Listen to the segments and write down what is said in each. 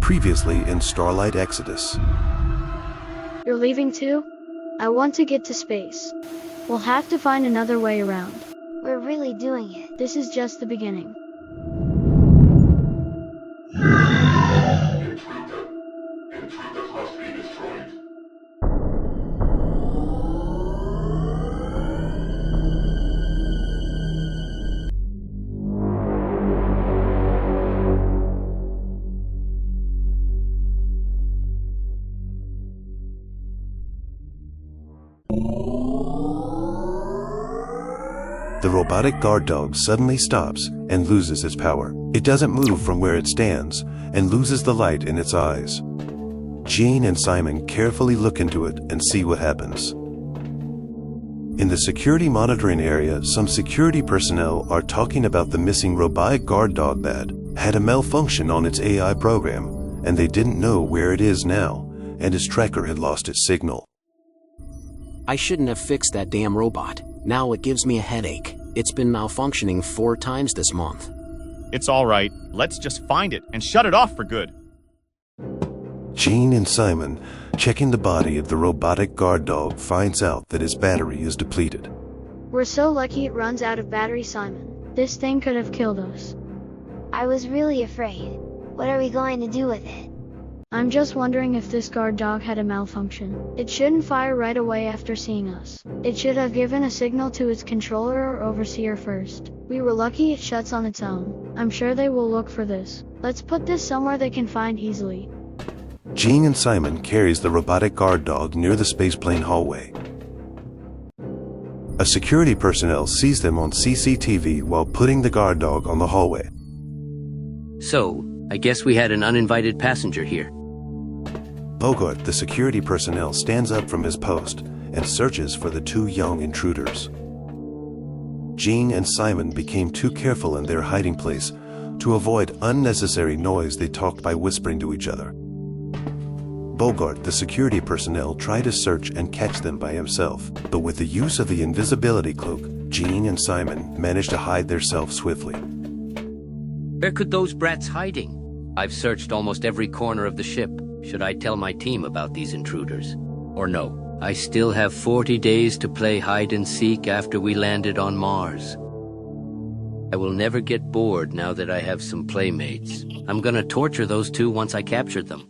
Previously in Starlight Exodus. You're leaving too? I want to get to space. We'll have to find another way around. We're really doing it. This is just the beginning. The robotic guard dog suddenly stops and loses its power. It doesn't move from where it stands and loses the light in its eyes. Jean and Simon carefully look into it and see what happens. In the security monitoring area, some security personnel are talking about the missing robotic guard dog that had a malfunction on its AI program, and they didn't know where it is now, and its tracker had lost its signal. I shouldn't have fixed that damn robot. Now it gives me a headache. It's been malfunctioning 4 times this month. It's all right. Let's just find it and shut it off for good. Jean and Simon, checking the body of the robotic guard dog, finds out that its battery is depleted. We're so lucky it runs out of battery, Simon. This thing could have killed us. I was really afraid. What are we going to do with it? I'm just wondering if this guard dog had a malfunction. It shouldn't fire right away after seeing us. It should have given a signal to its controller or overseer first. We were lucky it shuts on its own. I'm sure they will look for this. Let's put this somewhere they can find easily. Jean and Simon carries the robotic guard dog near the spaceplane hallway. A security personnel sees them on CCTV while putting the guard dog on the hallway. So, I guess we had an uninvited passenger here. Bogart, the security personnel, stands up from his post and searches for the 2 young intruders. Jean and Simon became too careful in their hiding place to avoid unnecessary noise. They talked by whispering to each other. Bogart, the security personnel, tried to search and catch them by himself, but with the use of the invisibility cloak, Jean and Simon managed to hide themselves swiftly. Where could those brats hiding? I've searched almost every corner of the ship. Should I tell my team about these intruders? Or no? I still have 40 days to play hide and seek after we landed on Mars. I will never get bored now that I have some playmates. I'm gonna torture those 2 once I captured them.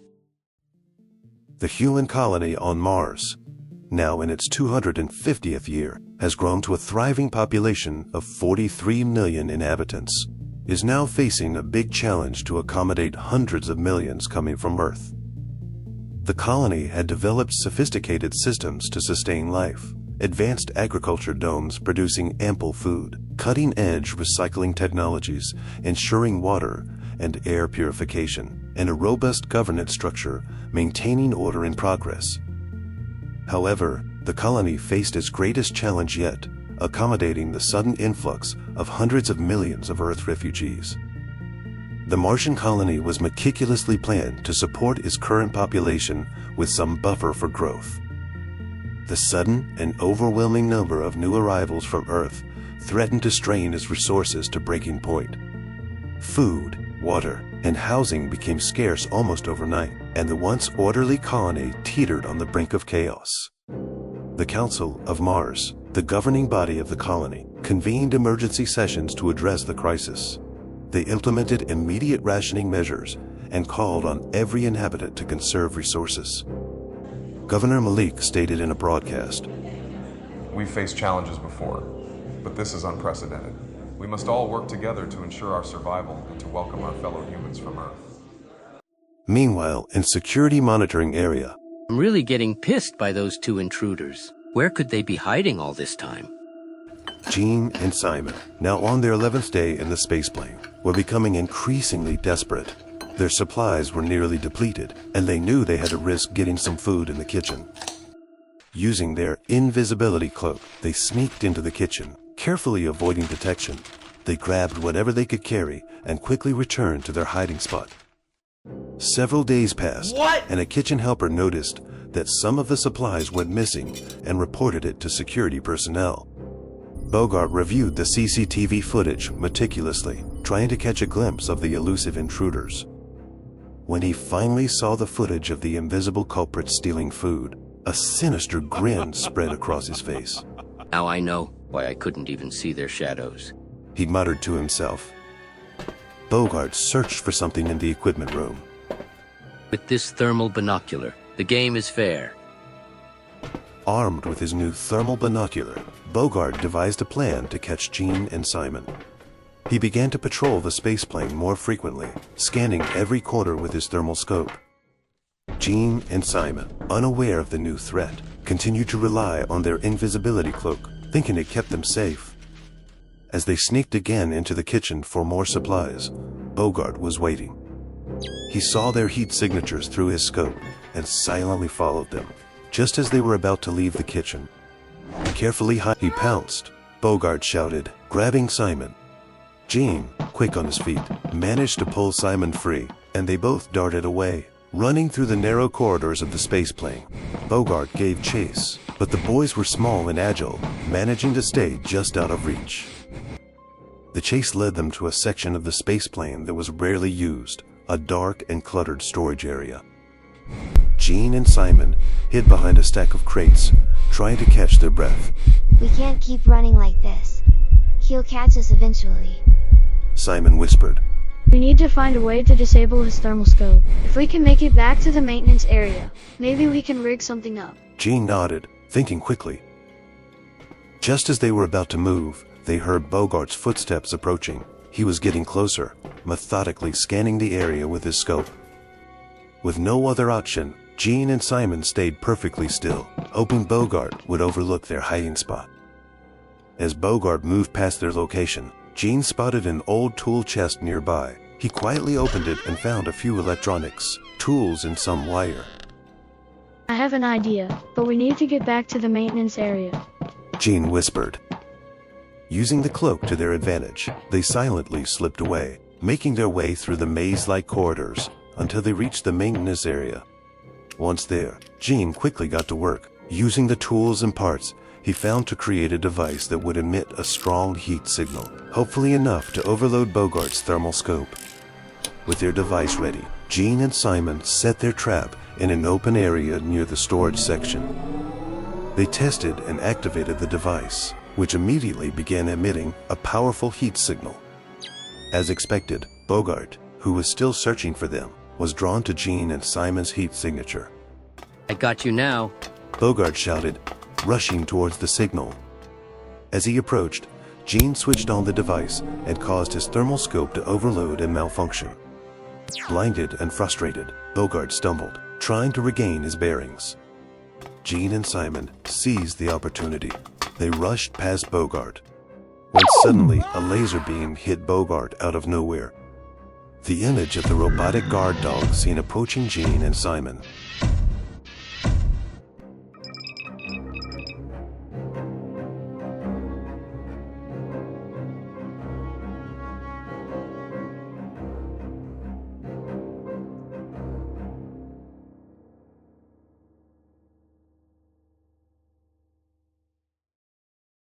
The human colony on Mars, now in its 250th year, has grown to a thriving population of 43 million inhabitants, is now facing a big challenge to accommodate hundreds of millions coming from Earth. The colony had developed sophisticated systems to sustain life, advanced agriculture domes producing ample food, cutting-edge recycling technologies ensuring water and air purification, and a robust governance structure maintaining order and progress. However, the colony faced its greatest challenge yet, accommodating the sudden influx of hundreds of millions of Earth refugees. The Martian colony was meticulously planned to support its current population with some buffer for growth. The sudden and overwhelming number of new arrivals from Earth threatened to strain its resources to breaking point. Food, water, and housing became scarce almost overnight, and the once orderly colony teetered on the brink of chaos. The Council of Mars, the governing body of the colony, convened emergency sessions to address the crisis. They implemented immediate rationing measures and called on every inhabitant to conserve resources. Governor Malik stated in a broadcast, "We've faced challenges before, but this is unprecedented. We must all work together to ensure our survival and to welcome our fellow humans from Earth." Meanwhile, in security monitoring area, I'm really getting pissed by those 2 intruders. Where could they be hiding all this time? Jean and Simon, now on their 11th day in the spaceplane, were becoming increasingly desperate. Their supplies were nearly depleted, and they knew they had to risk getting some food in the kitchen. Using their invisibility cloak, they sneaked into the kitchen, carefully avoiding detection. They grabbed whatever they could carry and quickly returned to their hiding spot. Several days passed, and a kitchen helper noticed that some of the supplies went missing and reported it to security personnel. Bogart reviewed the CCTV footage meticulously, trying to catch a glimpse of the elusive intruders. When he finally saw the footage of the invisible culprit stealing food, a sinister grin spread across his face. Now I know why I couldn't even see their shadows. He muttered to himself. Bogart searched for something in the equipment room. With this thermal binocular, the game is fair. Armed with his new thermal binocular, Bogart devised a plan to catch Gene and Simon. He began to patrol the spaceplane more frequently, scanning every corner with his thermal scope. Gene and Simon, unaware of the new threat, continued to rely on their invisibility cloak, thinking it kept them safe. As they sneaked again into the kitchen for more supplies, Bogart was waiting. He saw their heat signatures through his scope and silently followed them. Just as they were about to leave the kitchen, he pounced. Bogart shouted, grabbing Simon. Gene, quick on his feet, managed to pull Simon free, and they both darted away, running through the narrow corridors of the spaceplane. Bogart gave chase, but the boys were small and agile, managing to stay just out of reach. The chase led them to a section of the spaceplane that was rarely used, a dark and cluttered storage area. Gene and Simon hid behind a stack of crates, trying to catch their breath. We can't keep running like this. He'll catch us eventually. Simon whispered. We need to find a way to disable his thermal scope. If we can make it back to the maintenance area, maybe we can rig something up. Gene nodded, thinking quickly. Just as they were about to move, they heard Bogart's footsteps approaching. He was getting closer, methodically scanning the area with his scope. With no other option, Gene and Simon stayed perfectly still, hoping Bogart would overlook their hiding spot. As Bogart moved past their location, Gene spotted an old tool chest nearby. He quietly opened it and found a few electronics, tools, and some wire. I have an idea, but we need to get back to the maintenance area. Gene whispered. Using the cloak to their advantage, they silently slipped away, making their way through the maze-like corridors until they reached the maintenance area. Once there, Gene quickly got to work. Using the tools and parts, he found to create a device that would emit a strong heat signal, hopefully enough to overload Bogart's thermal scope. With their device ready, Gene and Simon set their trap in an open area near the storage section. They tested and activated the device, which immediately began emitting a powerful heat signal. As expected, Bogart, who was still searching for them, was drawn to Gene and Simon's heat signature. I got you now. Bogart shouted, rushing towards the signal. As he approached, Gene switched on the device and caused his thermal scope to overload and malfunction. Blinded and frustrated, Bogart stumbled, trying to regain his bearings. Gene and Simon seized the opportunity. They rushed past Bogart, when suddenly a laser beam hit Bogart out of nowhere. The image of the robotic guard dog seen approaching Gene and Simon.